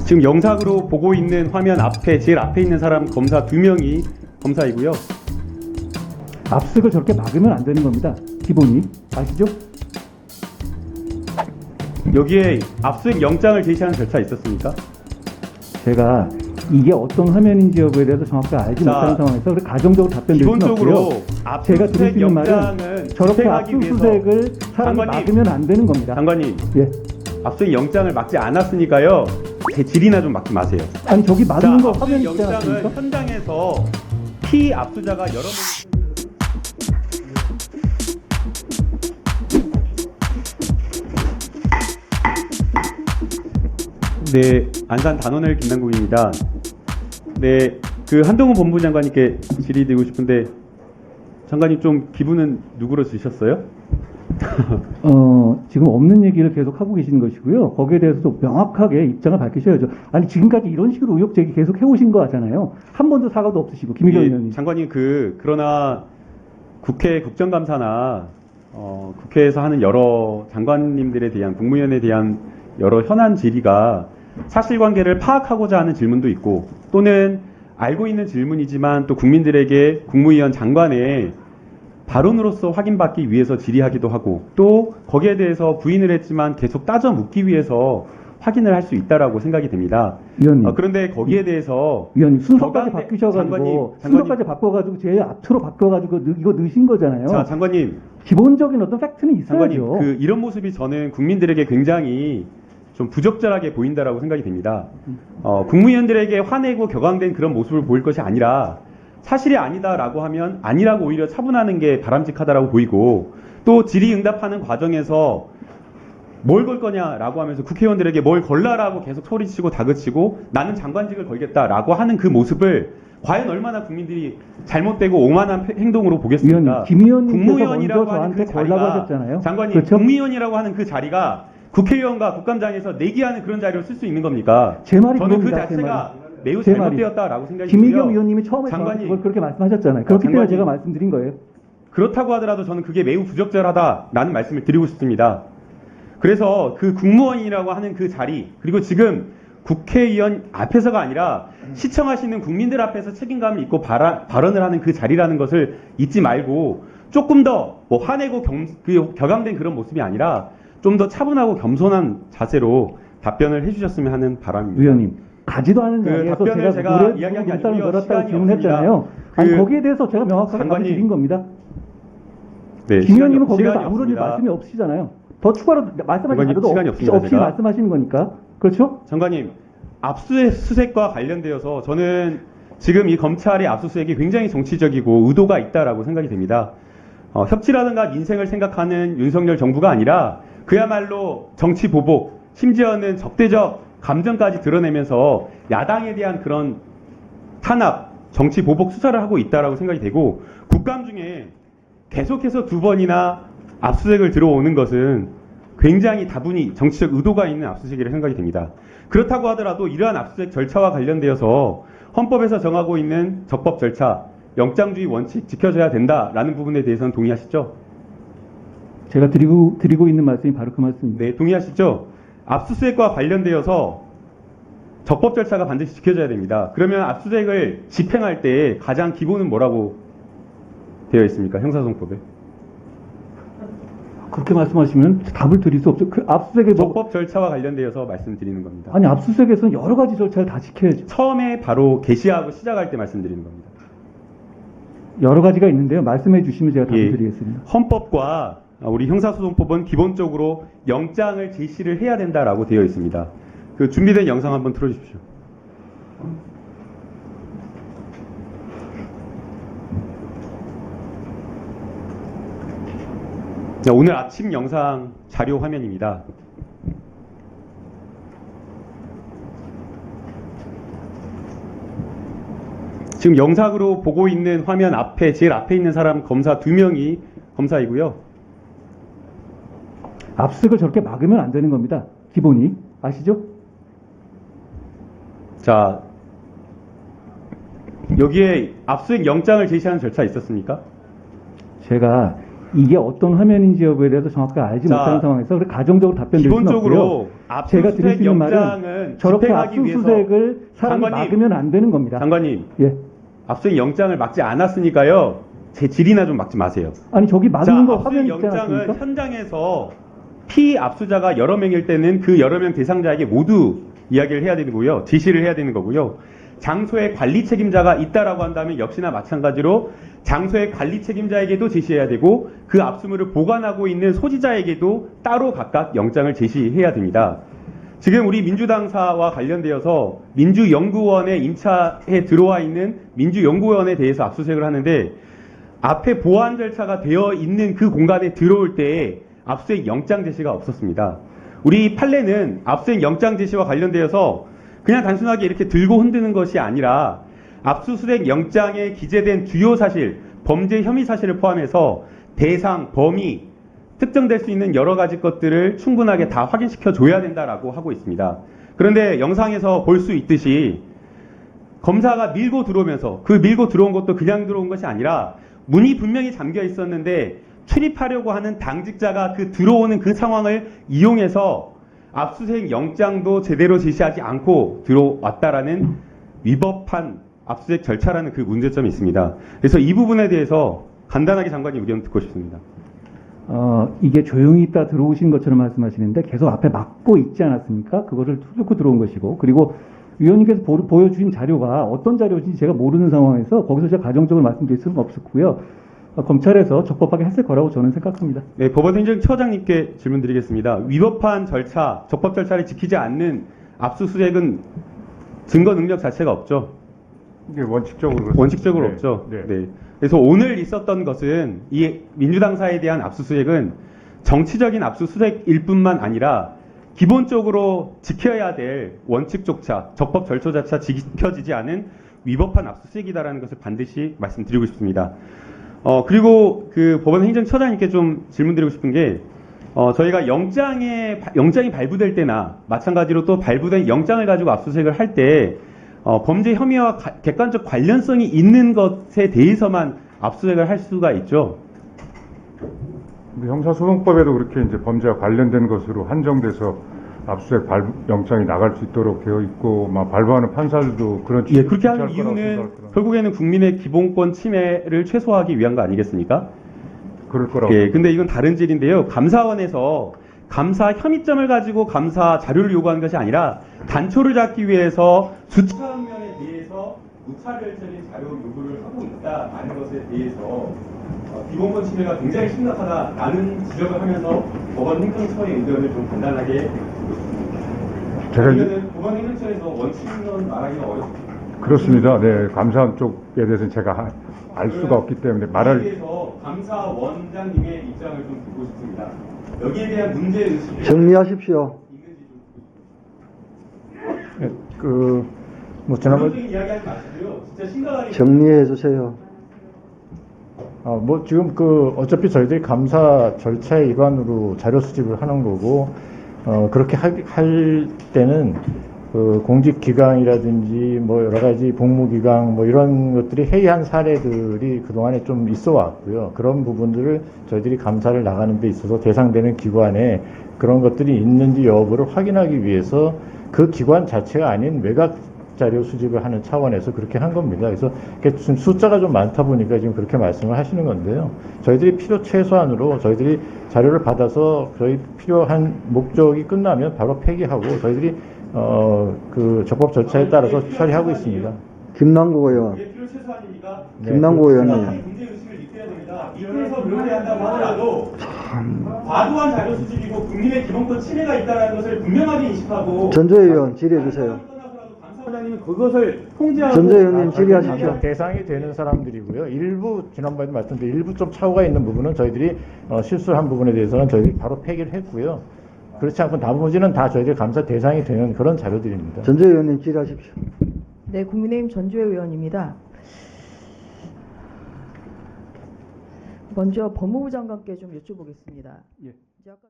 지금 영상으로 보고 있는 화면 앞에 제일 앞에 있는 사람 검사 2명이 검사이고요. 압수색을 저렇게 막으면 안 되는 겁니다. 기본이 아시죠? 여기에 압수수색 영장을 제시하는 절차 있었습니까? 제가 이게 어떤 화면인지 여부에 대해서 정확히 알지 자, 못하는 상황에서 그렇게 가정적으로 답변드릴 수는 기본적으로 없고요. 제가 드릴 수 압수수색 있는 말은 영장은 저렇게 집행하기 압수수색을 위해서 사람이 장관님, 막으면 안 되는 겁니다. 장관님, 예. 압수수색 영장을 막지 않았으니까요. 제 질이나 좀 막지 마세요. 아니 저기 막는 거 자, 화면 압수수색 있지 영장은 않습니까? 현장에서 피압수자가 여러 명 네, 안산 단원을 김남국입니다. 네, 그 한동훈 법무부 장관님께 질의드리고 싶은데 장관님 좀 기분은 누구로 주셨어요? 지금 없는 얘기를 계속 하고 계시는 것이고요. 거기에 대해서도 명확하게 입장을 밝히셔야죠. 아니 지금까지 이런 식으로 의혹 제기 계속 해오신 거 같잖아요. 한 번도 사과도 없으시고 김의겸 예, 의원님. 장관님 그러나 국회 국정감사나 국회에서 하는 여러 장관님들에 대한 국무위원에 대한 여러 현안 질의가 사실관계를 파악하고자 하는 질문도 있고 또는 알고 있는 질문이지만 또 국민들에게 국무위원 장관의 발언으로서 확인받기 위해서 질의하기도 하고 또 거기에 대해서 부인을 했지만 계속 따져 묻기 위해서 확인을 할 수 있다라고 생각이 됩니다. 위원님. 그런데 거기에 대해서 위원님 순서까지 격앙돼- 바뀌셔가지고 장관님. 순서까지 바꿔가지고 제일 앞으로 바꿔가지고 이거 넣으신 거잖아요. 자 장관님 기본적인 어떤 팩트는 장관님 있어야죠. 이런 모습이 저는 국민들에게 굉장히 좀 부적절하게 보인다라고 생각이 됩니다. 국무위원들에게 화내고 격앙된 그런 모습을 보일 것이 아니라 사실이 아니다라고 하면 아니라고 오히려 차분하는 게 바람직하다라고 보이고 또 질의응답하는 과정에서 뭘 걸 거냐라고 하면서 국회의원들에게 뭘 걸라라고 계속 소리치고 다그치고 나는 장관직을 걸겠다라고 하는 그 모습을 과연 얼마나 국민들이 잘못되고 오만한 행동으로 보겠습니까? 위원님, 김 의원님께서 국무위원이라고 먼저 하는 그 저한테 걸라고 자리가 하셨잖아요. 장관님 그렇죠? 국무위원이라고 하는 그 자리가 국회의원과 국감장에서 내기하는 그런 자리로 쓸 수 있는 겁니까? 제 말이 저는 그 그겁니다, 제 자체가 매우 제 말이. 잘못되었다라고 생각이 김의겸 들고요. 의원님이 처음에 저한테 장관님. 그걸 그렇게 말씀하셨잖아요. 그렇기 때문에 장관님. 제가 말씀드린 거예요. 그렇다고 하더라도 저는 그게 매우 부적절하다라는 말씀을 드리고 싶습니다. 그래서 그 국무원이라고 하는 그 자리 그리고 지금 국회의원 앞에서가 아니라 시청하시는 국민들 앞에서 책임감을 잊고 발언을 하는 그 자리라는 것을 잊지 말고 조금 더 뭐 화내고 격앙된 그런 모습이 아니라 좀 더 차분하고 겸손한 자세로 답변을 해주셨으면 하는 바람입니다. 위원님 가지도 않은 그 자리에서 답변을 제가 제가 이야기한 게 물살을 아니고요. 넣었다고 시간이 질문했잖아요. 없습니다. 아니 그 거기에 대해서 제가 명확하게 답을 장관님. 드린 겁니다. 네, 김 의원님은 거기서 시간이 아무런 없습니다. 말씀이 없으시잖아요. 더 추가로 말씀하신 장관님, 자료도 시간이 없습니다, 없이 제가. 말씀하시는 거니까. 그렇죠? 장관님, 압수수색과 관련되어서 저는 지금 이 검찰의 압수수색이 굉장히 정치적이고 의도가 있다라고 생각이 됩니다. 협치라든가 인생을 생각하는 윤석열 정부가 아니라 그야말로 정치 보복, 심지어는 적대적 감정까지 드러내면서 야당에 대한 그런 탄압, 정치 보복 수사를 하고 있다라고 생각이 되고 국감 중에 계속해서 2번이나 압수수색을 들어오는 것은 굉장히 다분히 정치적 의도가 있는 압수수색이라 생각이 됩니다. 그렇다고 하더라도 이러한 압수수색 절차와 관련되어서 헌법에서 정하고 있는 적법 절차, 영장주의 원칙 지켜져야 된다라는 부분에 대해서는 동의하시죠? 제가 드리고 있는 말씀이 바로 그 말씀입니다. 네, 동의하시죠? 압수수색과 관련되어서 적법 절차가 반드시 지켜져야 됩니다. 그러면 압수수색을 집행할 때 가장 기본은 뭐라고 되어 있습니까? 형사소송법에. 그렇게 말씀하시면 답을 드릴 수 없죠. 그 압수수색에 적법 절차와 관련되어서 말씀드리는 겁니다. 아니 압수수색에서는 여러 가지 절차를 다 지켜야죠. 처음에 바로 개시하고 시작할 때 말씀드리는 겁니다. 여러 가지가 있는데요. 말씀해 주시면 제가 답을 예. 드리겠습니다. 헌법과 우리 형사소송법은 기본적으로 영장을 제시를 해야 된다라고 되어 있습니다. 그 준비된 영상 한번 틀어주십시오. 자, 오늘 아침 영상 자료 화면입니다. 지금 영상으로 보고 있는 화면 앞에 제일 앞에 있는 사람 검사 2명이 검사이고요. 압수수색을 저렇게 막으면 안 되는 겁니다. 기본이 아시죠? 자, 여기에 압수수색 영장을 제시하는 절차 있었습니까? 제가 이게 어떤 화면인지 여부에 대해서 정확하게 알지 자, 못하는 상황에서 그렇게 가정적으로 답변드릴 수는 없고요. 기본적으로 제가 드릴 수 있는 말은 영장은 저렇게 집행하기 위해서 압수수색을 사람이 장관님, 막으면 안 되는 겁니다. 장관님, 예. 압수수색 영장을 막지 않았으니까요. 제 질이나 좀 막지 마세요. 아니 저기 막는 거 화면 압수수색 있지 영장은 않았습니까? 현장에서 피압수자가 여러 명일 때는 그 여러 명 대상자에게 모두 이야기를 해야 되는 거고요. 지시를 해야 되는 거고요. 장소에 관리 책임자가 있다라고 한다면 역시나 마찬가지로 장소의 관리 책임자에게도 지시해야 되고 그 압수물을 보관하고 있는 소지자에게도 따로 각각 영장을 제시해야 됩니다. 지금 우리 민주당사와 관련되어서 민주연구원에 임차에 들어와 있는 민주연구원에 대해서 압수수색을 하는데 앞에 보안 절차가 되어 있는 그 공간에 들어올 때에 압수수색 영장 제시가 없었습니다. 우리 판례는 압수수색 영장 제시와 관련되어서 그냥 단순하게 이렇게 들고 흔드는 것이 아니라 압수수색 영장에 기재된 주요 사실, 범죄 혐의 사실을 포함해서 대상, 범위, 특정될 수 있는 여러 가지 것들을 충분하게 다 확인시켜 줘야 된다라고 하고 있습니다. 그런데 영상에서 볼 수 있듯이 검사가 밀고 들어오면서 그 밀고 들어온 것도 그냥 들어온 것이 아니라 문이 분명히 잠겨 있었는데 출입하려고 하는 당직자가 그 들어오는 그 상황을 이용해서 압수수색 영장도 제대로 제시하지 않고 들어왔다라는 위법한 압수수색 절차라는 그 문제점이 있습니다. 그래서 이 부분에 대해서 간단하게 장관님 의견 듣고 싶습니다. 이게 조용히 있다 들어오신 것처럼 말씀하시는데 계속 앞에 막고 있지 않았습니까? 그거를 뚫고 들어온 것이고, 그리고 위원님께서 보여주신 자료가 어떤 자료인지 제가 모르는 상황에서 거기서 제가 가정적으로 말씀드릴 수는 없었고요. 검찰에서 적법하게 했을 거라고 저는 생각합니다. 네, 법원행정처장님께 질문 드리겠습니다. 위법한 절차, 적법 절차를 지키지 않는 압수수색은 증거 능력 자체가 없죠. 이게 원칙적으로 그렇습니다. 원칙적으로 네, 없죠. 네. 네. 그래서 오늘 있었던 것은 이 민주당사에 대한 압수수색은 정치적인 압수수색일 뿐만 아니라 기본적으로 지켜야 될 원칙조차, 적법 절차조차 지켜지지 않은 위법한 압수수색이다라는 것을 반드시 말씀드리고 싶습니다. 그리고 그 법원 행정처장님께 좀 질문드리고 싶은 게, 저희가 영장이 발부될 때나 마찬가지로 또 발부된 영장을 가지고 압수수색을 할 때, 범죄 혐의와 객관적 관련성이 있는 것에 대해서만 압수수색을 할 수가 있죠. 형사소송법에도 그렇게 이제 범죄와 관련된 것으로 한정돼서 압수수색 영장이 나갈 수 있도록 되어 있고, 막 발부하는 판사들도 그런 예, 그렇게 하는 취지할 거라고 이유는 생각합니다. 결국에는 국민의 기본권 침해를 최소화하기 위한 거 아니겠습니까? 그럴 거라고. 예, 근데 이건 다른 질인데요. 감사원에서 감사 혐의점을 가지고 감사 자료를 요구하는 것이 아니라 단초를 잡기 위해서 수차원 면에 대해서 무차별적인 자료 요구를 하고 있다는 것에 대해서 기본권 침해가 굉장히 심각하다라는 지적을 하면서 법원 행정처의 의견을 좀 간단하게 제가 이거는 법원 행정처에서 원칙론 말하기가 어렵습니다. 그렇습니다. 네, 감사원 쪽에 대해서는 제가 알 수가 없기 때문에 여기에 말할. 대해서 감사원장님의 입장을 좀 듣고 싶습니다. 여기에 대한 문제 의식이 정리하십시오. 있는지 좀 뭐 지난번 적인 이야기하지 마시고요. 진짜 심각하게 정리해 주세요. 뭐 지금 어차피 저희들이 감사 절차의 일환으로 자료 수집을 하는 거고, 그렇게 할 때는 공직기강이라든지 뭐 여러 가지 복무기강 뭐 이런 것들이 해이한 사례들이 그동안에 좀 있어 왔고요. 그런 부분들을 저희들이 감사를 나가는 데 있어서 대상되는 기관에 그런 것들이 있는지 여부를 확인하기 위해서 그 기관 자체가 아닌 외곽 자료 수집을 하는 차원에서 그렇게 한 겁니다. 그래서 지금 숫자가 좀 많다 보니까 지금 그렇게 말씀을 하시는 건데요. 저희들이 필요 최소한으로 저희들이 자료를 받아서 저희 필요한 목적이 끝나면 바로 폐기하고 저희들이 그 적법 절차에 따라서 처리하고 있습니다. 김남국 의원. 그게 필요 최소한입니까? 김남국 의원님. 문제 의식을 익혀야 됩니다. 밑에서 그렇게 한다고 하더라도 과도한 자료 수집이고 국민의 기본권 침해가 있다는 것을 분명하게 인식하고 전조혜 의원 질의해 주세요. 감사원장님은 그것을 통제하고 전조혜 의원님 질의하십시오. 대상이 되는 사람들이고요. 일부 지난번에도 말씀드린 일부 좀 차후가 있는 부분은 저희들이 실수한 부분에 대해서는 저희들이 바로 폐기를 했고요. 그렇지 않고 나머지는 다 저희들이 감사 대상이 되는 그런 자료들입니다. 전조혜 의원님 질의하십시오. 네, 국민의힘 전주혜 의원입니다. 먼저 법무부 장관께 좀 여쭤보겠습니다. 예. 이제 아까